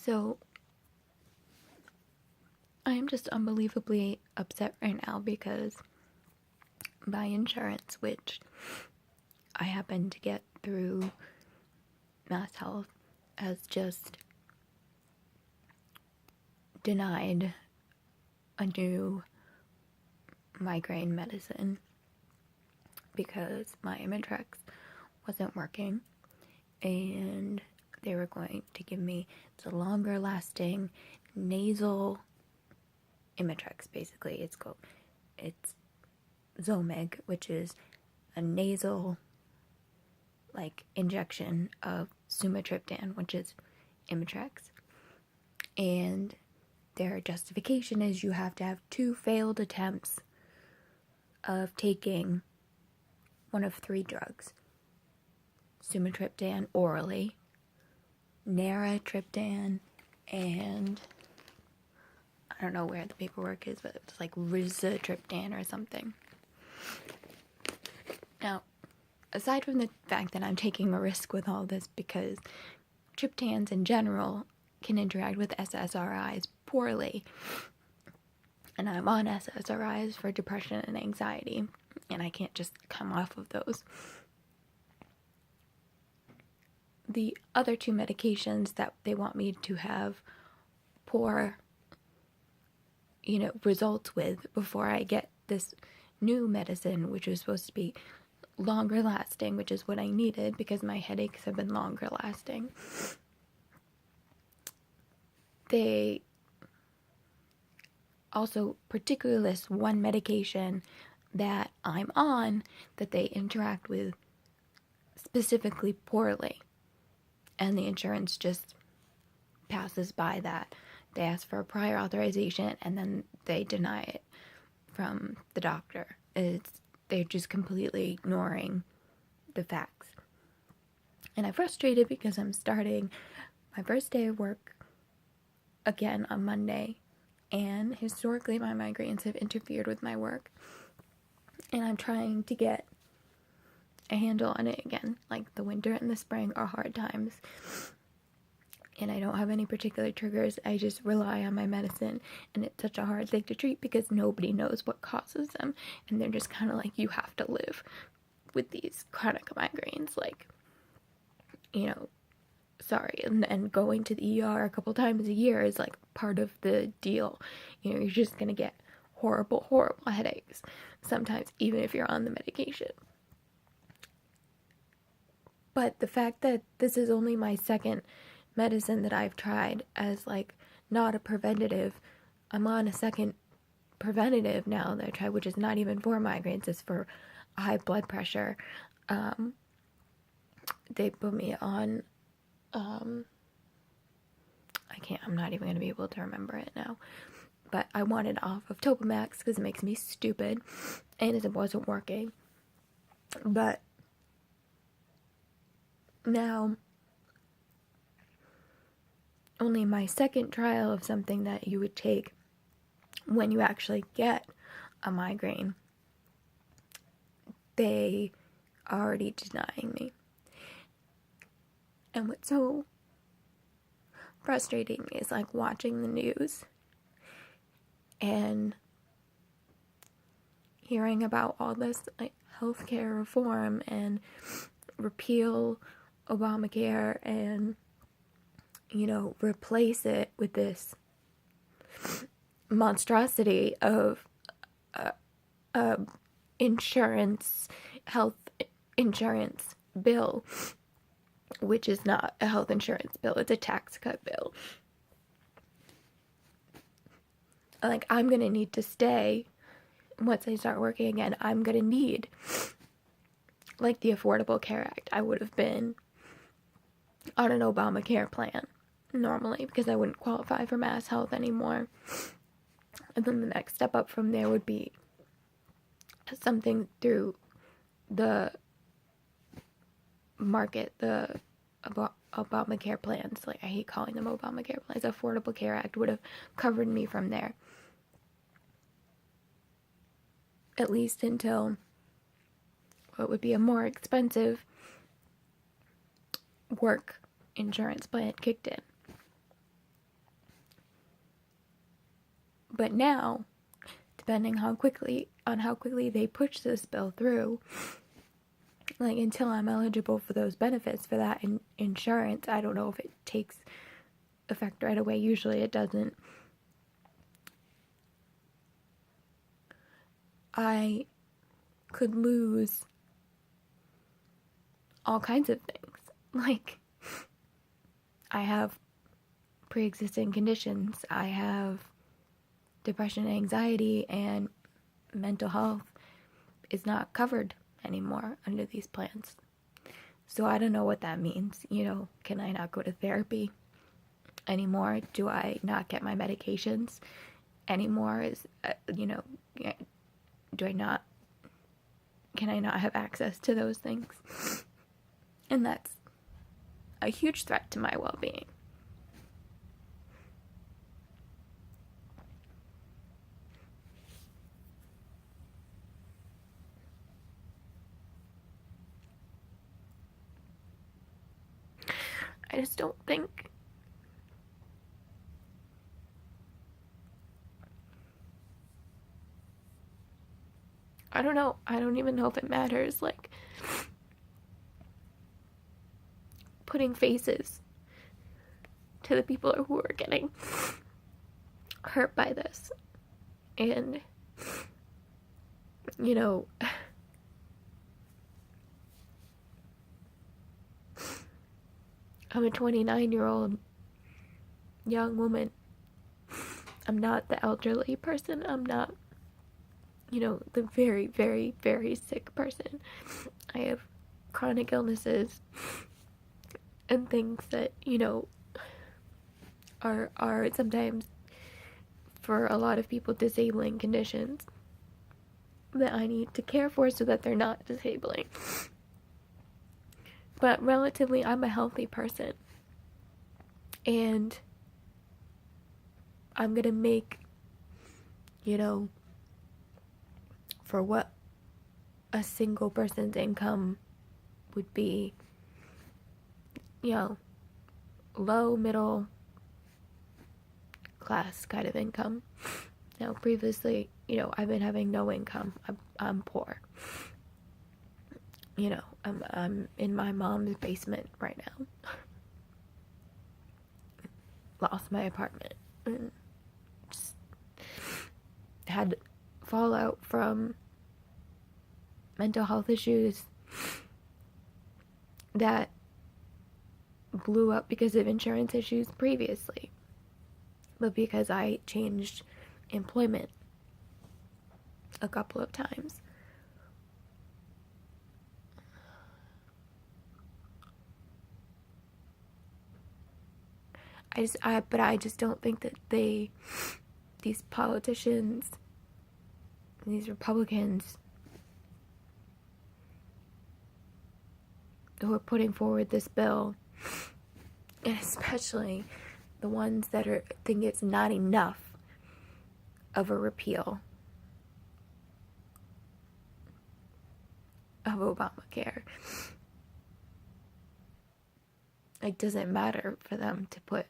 So, I am just unbelievably upset right now because my insurance, which I happen to get through Mass Health, has just denied a new migraine medicine because my Imitrex wasn't working, and they were going to give me the longer lasting nasal Imitrex. Basically, it's Zomig, which is a nasal injection of sumatriptan, which is Imitrex. And their justification is you have to have 2 failed attempts of taking one of 3 drugs: sumatriptan orally, naratriptan, and I don't know where the paperwork is, but it's rizatriptan or something. Now, aside from the fact that I'm taking a risk with all this because triptans in general can interact with SSRIs poorly, and I'm on SSRIs for depression and anxiety, and I can't just come off of those. The other 2 medications that they want me to have poor, results with before I get this new medicine, which was supposed to be longer lasting, which is what I needed because my headaches have been longer lasting. They also particularly list one medication that I'm on that they interact with specifically poorly, and the insurance just passes by that. They ask for a prior authorization and then they deny it from the doctor. They're just completely ignoring the facts. And I'm frustrated because I'm starting my first day of work again on Monday, and historically my migraines have interfered with my work, and I'm trying to get a handle on it again. The winter and the spring are hard times, and I don't have any particular triggers. I just rely on my medicine, and it's such a hard thing to treat because nobody knows what causes them, and they're just kind of you have to live with these chronic migraines, sorry, and going to the ER a couple times a year is part of the deal. You're just gonna get horrible headaches sometimes, even if you're on the medication. But the fact that this is only my second medicine that I've tried as not a preventative, I'm on a second preventative now that I tried, which is not even for migraines, it's for high blood pressure. They put me on I'm not even going to be able to remember it now, but I wanted off of Topamax because it makes me stupid and it wasn't working. But now, only my second trial of something that you would take when you actually get a migraine, they are already denying me. And what's so frustrating is watching the news and hearing about all this healthcare reform and repeal Obamacare and replace it with this monstrosity of health insurance bill, which is not a health insurance bill, it's a tax cut bill. I'm gonna need to stay, once I start working again, I'm gonna need, the Affordable Care Act. I would have been on an Obamacare plan normally because I wouldn't qualify for Mass Health anymore. And then the next step up from there would be something through the market, the Obamacare plans. I hate calling them Obamacare plans. Affordable Care Act would have covered me from there, at least until what would be a more expensive work insurance plan kicked in. But now, depending how quickly they push this bill through, like, until I'm eligible for those benefits for that insurance, I don't know if it takes effect right away. Usually it doesn't. I could lose all kinds of things. Like, I have pre-existing conditions. I have depression, anxiety, and mental health is not covered anymore under these plans. So I don't know what that means. Can I not go to therapy anymore? Do I not get my medications anymore? Can I not have access to those things? And that's a huge threat to my well-being. I just don't think I don't know. I don't even know if it matters, like, putting faces to the people who are getting hurt by this. And, I'm a 29-year-old young woman. I'm not the elderly person. I'm not, the very, very, very sick person. I have chronic illnesses and things that, are sometimes, for a lot of people, disabling conditions that I need to care for so that they're not disabling. But relatively, I'm a healthy person. And I'm gonna make, for what a single person's income would be, low, middle class kind of income. Now, previously, I've been having no income. I'm poor. I'm in my mom's basement right now. Lost my apartment. And just had fallout from mental health issues that blew up because of insurance issues previously. But because I changed employment a couple of times. I just don't think that these politicians, these Republicans who are putting forward this bill, and especially the ones that think it's not enough of a repeal of Obamacare. It doesn't matter for them to put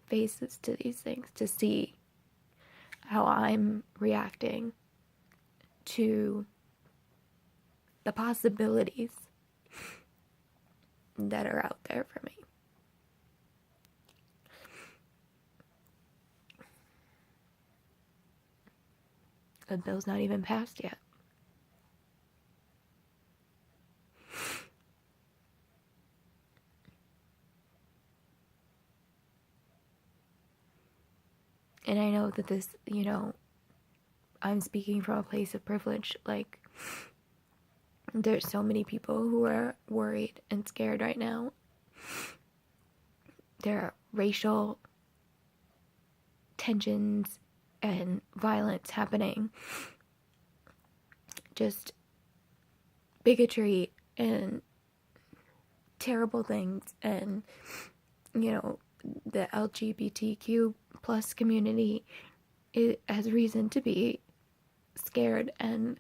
faces to these things, to see how I'm reacting to the possibilities that are out there for me. The bill's not even passed yet. And I know that this, I'm speaking from a place of privilege. Like, there's so many people who are worried and scared right now. There are racial tensions and violence happening. Just bigotry and terrible things. And, the LGBTQ plus community has reason to be scared, and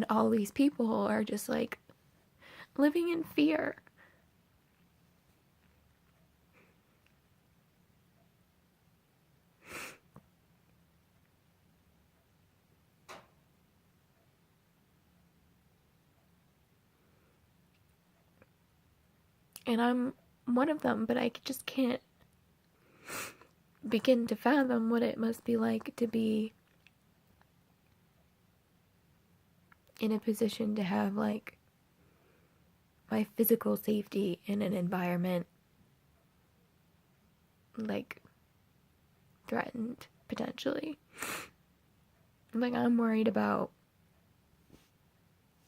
all these people are just like living in fear. And I'm one of them, but I just can't begin to fathom what it must be like to be in a position to have, like, my physical safety in an environment, like, threatened, potentially. Like, I'm worried about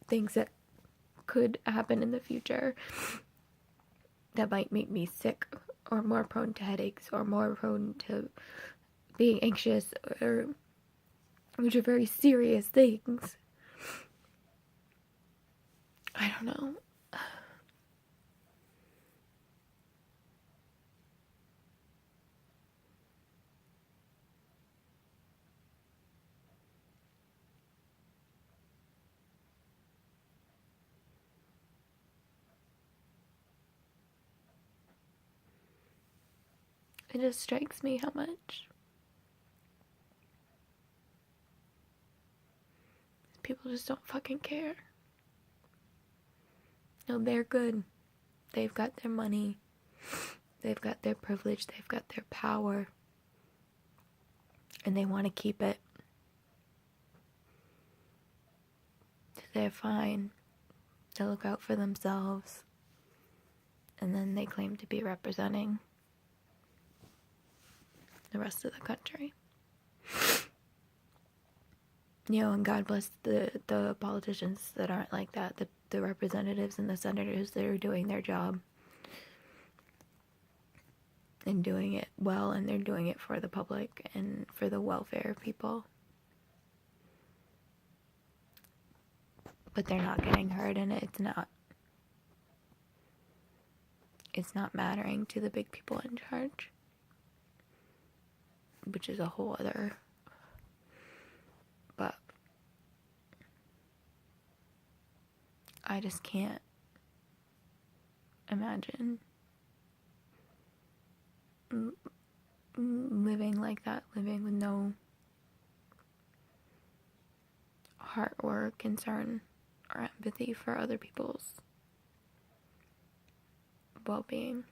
things that could happen in the future that might make me sick, or more prone to headaches, or more prone to being anxious, or which are very serious things. I don't know. It just strikes me how much people just don't fucking care. No, they're good. They've got their money. They've got their privilege. They've got their power. And they want to keep it. They're fine. They look out for themselves. And then they claim to be representing the rest of the country. And God bless the politicians that aren't like that. The representatives and the senators that are doing their job. And doing it well, and they're doing it for the public and for the welfare of people. But they're not getting heard, and it's not mattering to the big people in charge. Which is a whole other, but I just can't imagine living like that, living with no heart or concern or empathy for other people's well-being.